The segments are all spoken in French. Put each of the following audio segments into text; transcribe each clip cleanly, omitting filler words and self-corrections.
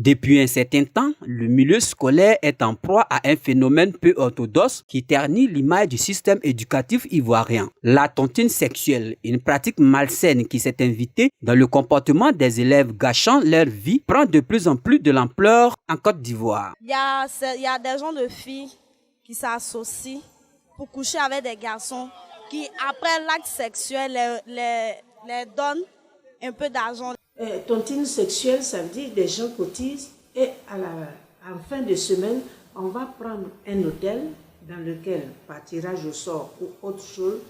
Depuis un certain temps, le milieu scolaire est en proie à un phénomène peu orthodoxe qui ternit l'image du système éducatif ivoirien. La tontine sexuelle, une pratique malsaine qui s'est invitée dans le comportement des élèves gâchant leur vie, prend de plus en plus de l'ampleur en Côte d'Ivoire. Il y a des gens de filles qui s'associent pour coucher avec des garçons qui, après l'acte sexuel, les donnent un peu d'argent. Tontine sexuelle, ça veut dire que des gens cotisent et en fin de semaine, on va prendre un hôtel dans lequel, par tirage au sort ou autre chose,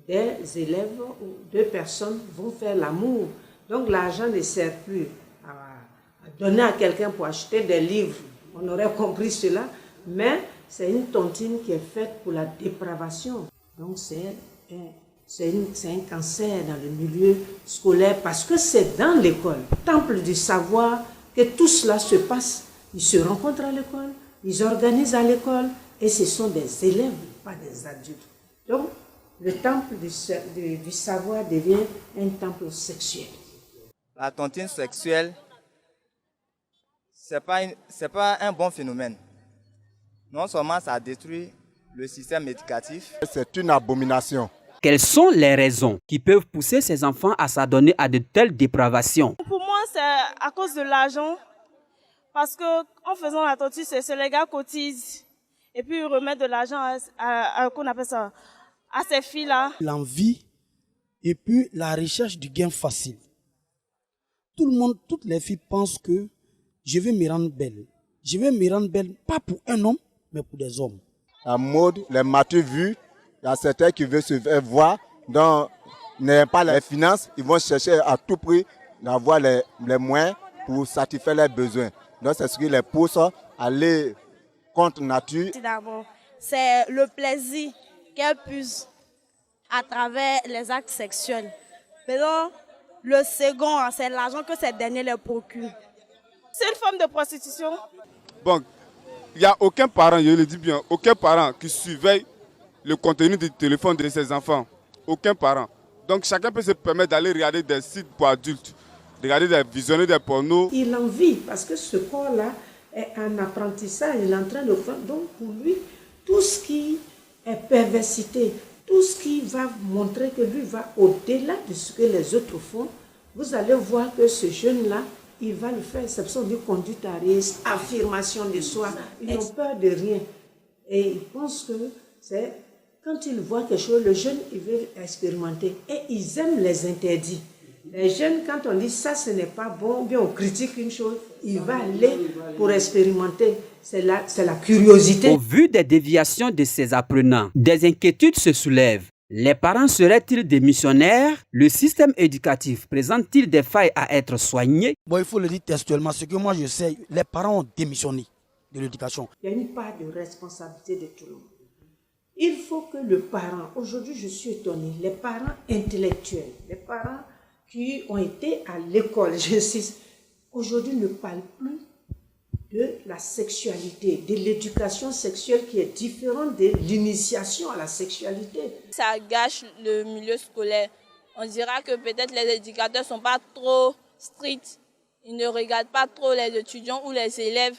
des élèves ou deux personnes vont faire l'amour. Donc l'argent ne sert plus à donner à quelqu'un pour acheter des livres. On aurait compris cela, mais c'est une tontine qui est faite pour la dépravation. Donc c'est un cancer dans le milieu scolaire parce que c'est dans l'école, temple du savoir, que tout cela se passe. Ils se rencontrent à l'école, ils organisent à l'école et ce sont des élèves, pas des adultes. Donc le temple du savoir devient un temple sexuel. La tontine sexuelle, c'est pas un bon phénomène. Non seulement ça détruit le système éducatif. C'est une abomination. Quelles sont les raisons qui peuvent pousser ces enfants à s'adonner à de telles dépravations? Pour moi, c'est à cause de l'argent. Parce qu'en faisant la tontine, c'est les gars cotisent. Et puis ils remettent de l'argent qu'on appelle ça, à ces filles-là. L'envie et puis la recherche du gain facile. Toutes les filles pensent que je vais me rendre belle. Je vais me rendre belle, pas pour un homme, mais pour des hommes. La mode, les m'as-tu vu? Il y a certains qui veulent se faire voir, donc n'ayant pas les finances, ils vont chercher à tout prix d'avoir les moyens pour satisfaire leurs besoins. Donc c'est ce qui les pousse à aller contre nature. D'abord, c'est le plaisir qu'elles puissent à travers les actes sexuels. Maintenant, le second, c'est l'argent que ces derniers leur procurent. C'est une forme de prostitution. Bon, il n'y a aucun parent, je le dis bien, aucun parent qui surveille le contenu du téléphone de ses enfants. Aucun parent. Donc chacun peut se permettre d'aller regarder des sites pour adultes, visionner des pornos. Il en vit parce que ce corps-là est un apprentissage, il est en train de faire. Donc pour lui, tout ce qui est perversité, tout ce qui va montrer que lui va au-delà de ce que les autres font, vous allez voir que ce jeune-là, il va le faire. C'est pour ça qu'on dit conduite à risque, affirmation de soi. Ils n'ont peur de rien. Et ils pensent que c'est quand ils voient quelque chose, le jeune, il veut expérimenter. Et ils aiment les interdits. Les jeunes, quand on dit ça, ce n'est pas bon, bien on critique une chose, il va aller pour expérimenter. C'est la curiosité. Au vu des déviations de ces apprenants, des inquiétudes se soulèvent. Les parents seraient-ils des missionnaires? Le système éducatif présente-t-il des failles à être soignées? Bon, il faut le dire textuellement, ce que moi je sais, les parents ont démissionné de l'éducation. Il y a une part de responsabilité de tout le monde. Il faut que le parent, aujourd'hui je suis étonnée, les parents intellectuels, les parents qui ont été à l'école, aujourd'hui ne parlent plus de la sexualité, de l'éducation sexuelle qui est différente de l'initiation à la sexualité. Ça gâche le milieu scolaire. On dira que peut-être les éducateurs ne sont pas trop stricts. Ils ne regardent pas trop les étudiants ou les élèves.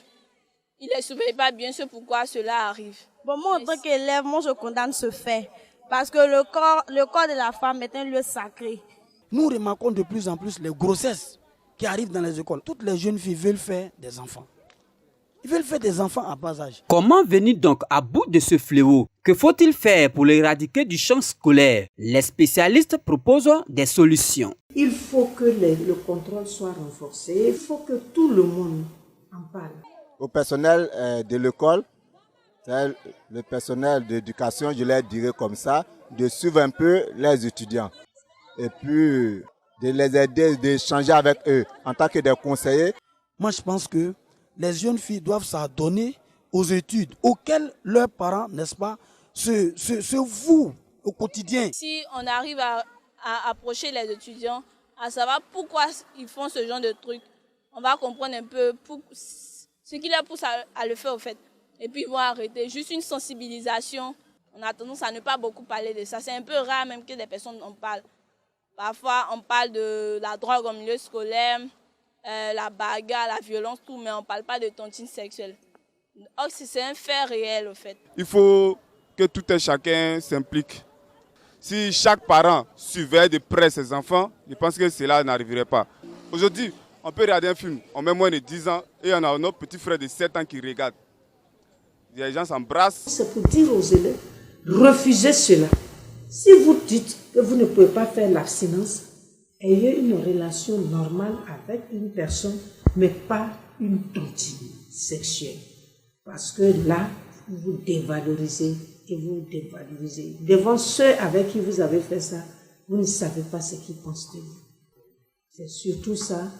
Ils ne les surveillent pas bien, c'est pourquoi cela arrive. Bon, moi, en tant qu'élève, moi, je condamne ce fait. Parce que le corps de la femme est un lieu sacré. Nous remarquons de plus en plus les grossesses qui arrivent dans les écoles. Toutes les jeunes filles veulent faire des enfants. Ils veulent faire des enfants à bas âge. Comment venir donc à bout de ce fléau? Que faut-il faire pour l'éradiquer du champ scolaire? Les spécialistes proposent des solutions. Il faut que le contrôle soit renforcé. Il faut que tout le monde en parle. Au personnel de l'école, le personnel d'éducation, je leur dirais comme ça, de suivre un peu les étudiants. Et puis de les aider, d'échanger avec eux en tant que des conseillers. Moi, je pense que les jeunes filles doivent s'adonner aux études auxquelles leurs parents, n'est-ce pas, se vouent au quotidien. Si on arrive à approcher les étudiants, à savoir pourquoi ils font ce genre de trucs, on va comprendre un peu ce qui les pousse à le faire au fait. Et puis ils vont arrêter. Juste une sensibilisation. On a tendance à ne pas beaucoup parler de ça. C'est un peu rare même que des personnes en parlent. Parfois, on parle de la drogue au milieu scolaire. la bagarre, la violence, tout, mais on ne parle pas de tontine sexuelle. Or, c'est un fait réel, au fait. Il faut que tout un chacun s'implique. Si chaque parent surveille de près ses enfants, je pense que cela n'arriverait pas. Aujourd'hui, on peut regarder un film, on met moins de 10 ans et on a notre petit frère de 7 ans qui regarde. Les gens s'embrassent. C'est pour dire aux élèves, refusez cela. Si vous dites que vous ne pouvez pas faire l'abstinence, ayez une relation normale avec une personne, mais pas une tontine sexuelle. Parce que là, vous vous dévalorisez et vous dévalorisez. Devant ceux avec qui vous avez fait ça, vous ne savez pas ce qu'ils pensent de vous. C'est surtout ça.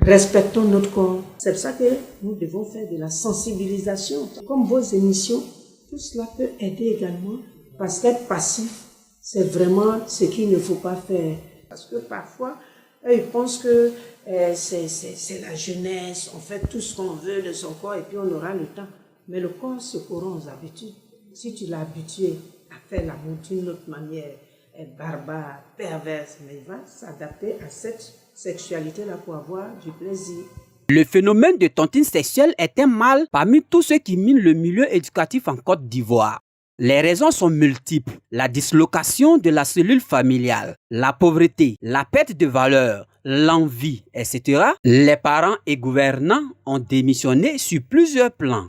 Respectons notre corps. C'est pour ça que nous devons faire de la sensibilisation. Comme vos émissions, tout cela peut aider également. Parce qu'être passif, c'est vraiment ce qu'il ne faut pas faire. Parce que parfois, ils pensent que c'est la jeunesse, on fait tout ce qu'on veut de son corps et puis on aura le temps. Mais le corps se corrompt aux habitudes. Si tu l'as habitué à faire l'amour d'une autre manière, barbare, perverse, mais il va s'adapter à cette sexualité-là pour avoir du plaisir. Le phénomène de tontine sexuelle est un mal parmi tous ceux qui minent le milieu éducatif en Côte d'Ivoire. Les raisons sont multiples. La dislocation de la cellule familiale, la pauvreté, la perte de valeur, l'envie, etc. Les parents et gouvernants ont démissionné sur plusieurs plans.